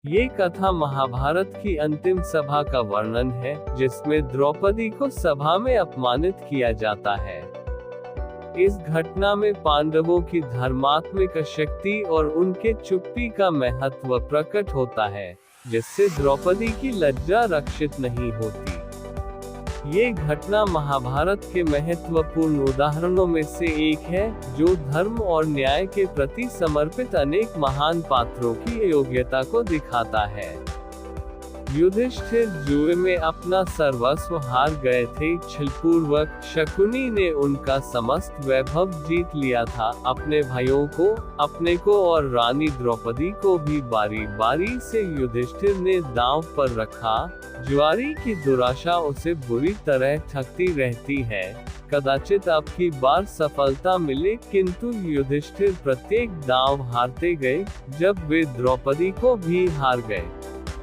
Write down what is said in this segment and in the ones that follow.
ये कथा महाभारत की अंतिम सभा का वर्णन है, जिसमें द्रौपदी को सभा में अपमानित किया जाता है। इस घटना में पांडवों की धर्मात्मक शक्ति और उनके चुप्पी का महत्व प्रकट होता है, जिससे द्रौपदी की लज्जा रक्षित नहीं होती। ये घटना महाभारत के महत्वपूर्ण उदाहरणों में से एक है, जो धर्म और न्याय के प्रति समर्पित अनेक महान पात्रों की योग्यता को दिखाता है। युधिष्ठिर जुए में अपना सर्वस्व हार गए थे। छलपूर्वक शकुनी ने उनका समस्त वैभव जीत लिया था। अपने भाइयों को, अपने को और रानी द्रौपदी को भी बारी बारी से युधिष्ठिर ने दांव पर रखा। जुआरी की दुराशा उसे बुरी तरह ठगती रहती है। कदाचित अब की बार सफलता मिले, किंतु युधिष्ठिर प्रत्येक दांव हारते गए। जब वे द्रौपदी को भी हार गए,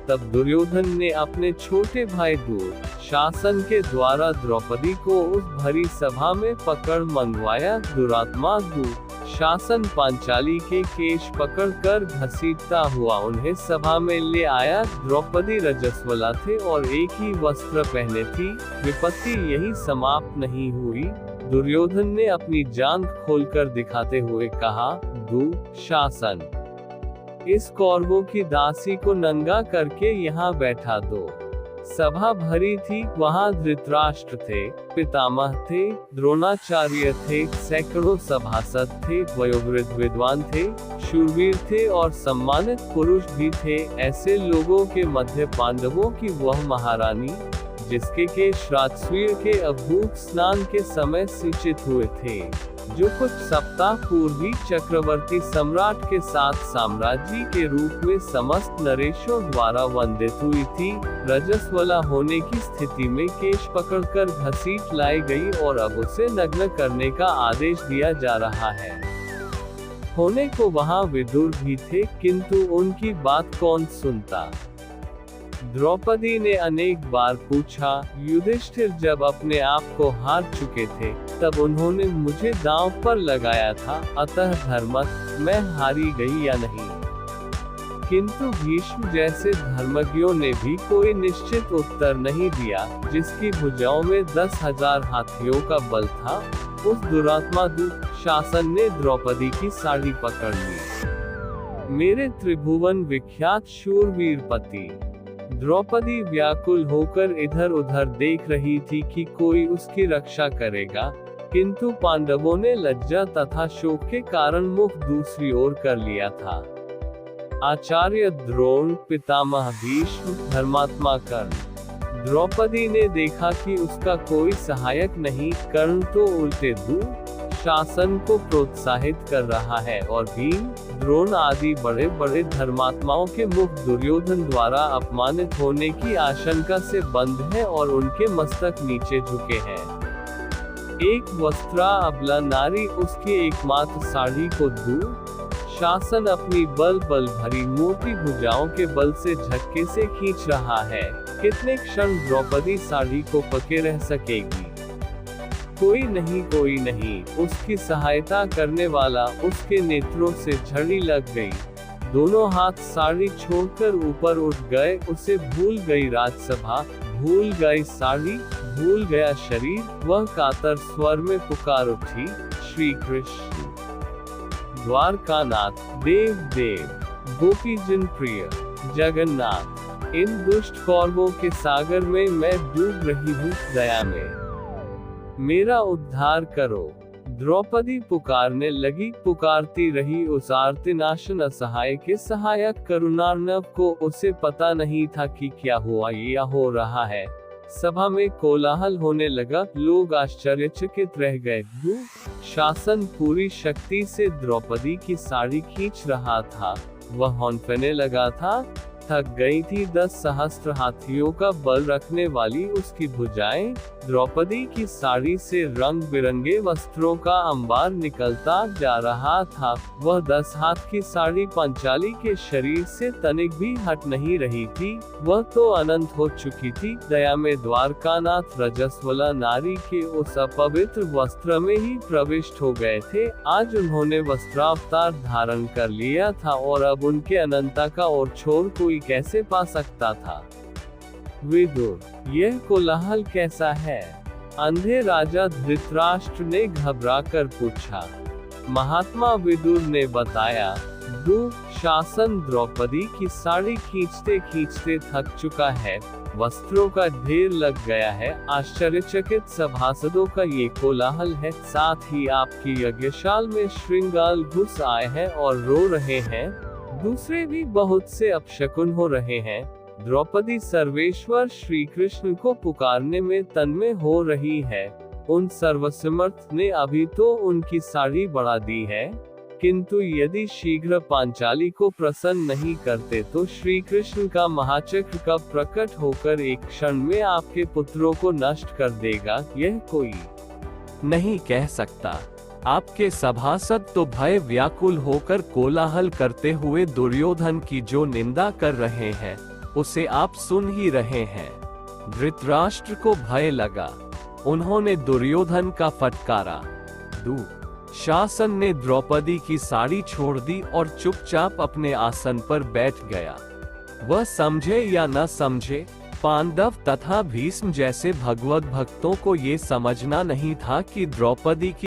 तब दुर्योधन ने अपने छोटे भाई दुःशासन के द्वारा द्रौपदी को उस भरी सभा में पकड़ मंगवाया। दुरात्मा दुःशासन पांचाली के केश पकड़कर घसीटता हुआ उन्हें सभा में ले आया। द्रौपदी रजस्वला थे और एक ही वस्त्र पहने थी। विपत्ति यही समाप्त नहीं हुई। दुर्योधन ने अपनी जांघ खोलकर दिखाते हुए कहा, दुःशासन, इस कौरवों की दासी को नंगा करके यहाँ बैठा दो। सभा भरी थी। वहाँ धृतराष्ट्र थे, पितामह थे, द्रोणाचार्य थे, सैकड़ों सभासद थे, वयोवृद्ध विद्वान थे, शूरवीर थे और सम्मानित पुरुष भी थे। ऐसे लोगों के मध्य पांडवों की वह महारानी, जिसके केश राजसूय के अभूत स्नान के समय सिंचित हुए थे, जो कुछ सप्ताह पूर्व ही चक्रवर्ती सम्राट के साथ साम्राज्य के रूप में समस्त नरेशों द्वारा वंदित हुई थी, रजस्वला होने की स्थिति में केश पकड़कर घसीट लाई गई और अब उसे नग्न करने का आदेश दिया जा रहा है। होने को वहाँ विदुर भी थे, किंतु उनकी बात कौन सुनता। द्रौपदी ने अनेक बार पूछा। युधिष्ठिर जब अपने आप को हार चुके थे, तब उन्होंने मुझे दांव पर लगाया था, अतः धर्मत मैं हारी गई या नहीं। किंतु भीष्म जैसे धर्मज्ञों ने भी कोई निश्चित उत्तर नहीं दिया। जिसकी भुजाओं में 10,000 हाथियों का बल था, उस दुरात्मा दुःशासन ने द्रौपदी की साड़ी पकड़ ली। मेरे त्रिभुवन विख्यात शूरवीर पति। द्रौपदी व्याकुल होकर इधर उधर देख रही थी कि कोई उसकी रक्षा करेगा, किंतु पांडवों ने लज्जा तथा शोक के कारण मुख दूसरी ओर कर लिया था। आचार्य द्रोण, पितामह भीष्म, धर्मात्मा कर्ण। द्रौपदी ने देखा कि उसका कोई सहायक नहीं। कर्ण तो उल्टे दुःशासन को प्रोत्साहित कर रहा है और भीम, द्रोण आदि बड़े बड़े धर्मात्माओं के मुख दुर्योधन द्वारा अपमानित होने की आशंका से बंद है और उनके मस्तक नीचे झुके हैं। एक वस्त्रा अबला नारी उसकी एकमात्र साड़ी को दुःशासन अपनी बल भरी मोटी भुजाओं के बल से झटके से खींच रहा है। कितने क्षण द्रौपदी साड़ी को पकड़े रह सकेगी? कोई नहीं, उसकी सहायता करने वाला। उसके नेत्रों से झड़ी लग गई। दोनों हाथ साड़ी छोड़कर ऊपर उठ गए। उसे भूल गई राजसभा, भूल गई साड़ी, भूल गया शरीर। वह कातर स्वर में पुकार उठी, श्री कृष्ण। द्वारकानाथ, देव देव, गोपी जन प्रिय, जगन्नाथ, इन दुष्ट कौरवों के सागर में मैं डूब रही हूँ, दया में मेरा उद्धार करो। द्रौपदी पुकारने लगी। पुकारती रही उस आर्तिनाशन असहाय के सहायक करुणार्णव को। उसे पता नहीं था कि क्या हुआ या हो रहा है। सभा में कोलाहल होने लगा। लोग आश्चर्यचकित रह गए। दुःशासन पूरी शक्ति से द्रौपदी की साड़ी खींच रहा था। वह हौंफने लगा था। थक गई थी। 10 सहस्त्र हाथियों का बल रखने वाली उसकी भुजाएं। द्रौपदी की साड़ी से रंग बिरंगे वस्त्रों का अंबार निकलता जा रहा था। वह 10 हाथ की साड़ी पांचाली के शरीर से तनिक भी हट नहीं रही थी। वह तो अनंत हो चुकी थी। दया में द्वारकानाथ रजस्वला नारी के उस अपवित्र वस्त्र में ही प्रविष्ट हो गए थे। आज उन्होंने वस्त्रावतार धारण कर लिया था और अब उनके अनंता का और छोर कोई कोई कैसे पा सकता था? विदुर, यह कोलाहल कैसा है? अंधे राजा धृतराष्ट्र ने घबराकर पूछा। महात्मा विदुर ने बताया, शासन द्रौपदी की साड़ी खींचते खींचते थक चुका है, वस्त्रों का ढेर लग गया है, आश्चर्यचकित सभासदों का ये कोलाहल है, साथ ही आपकी यज्ञशाल में श्रृंगाल घुस आए हैं और रो रहे हैं, दूसरे भी बहुत से अपशकुन हो रहे हैं। द्रौपदी सर्वेश्वर श्री कृष्ण को पुकारने में तन्मय हो रही है। उन सर्वसमर्थ ने अभी तो उनकी साड़ी बढ़ा दी है, किंतु यदि शीघ्र पांचाली को प्रसन्न नहीं करते तो श्री कृष्ण का महाचक्र कब प्रकट होकर एक क्षण में आपके पुत्रों को नष्ट कर देगा, यह कोई नहीं कह सकता। आपके सभासद तो भय व्याकुल होकर कोलाहल करते हुए दुर्योधन की जो निंदा कर रहे हैं, उसे आप सुन ही रहे हैं। धृतराष्ट्र को भय लगा, उन्होंने दुर्योधन का फटकारा। शासन ने द्रौपदी की साड़ी छोड़ दी और चुपचाप अपने आसन पर बैठ गया। वह समझे या न समझे, पांडव तथा भीष्म जैसे भगवत भक्तों को ये समझना नहीं था कि द्रौपदी की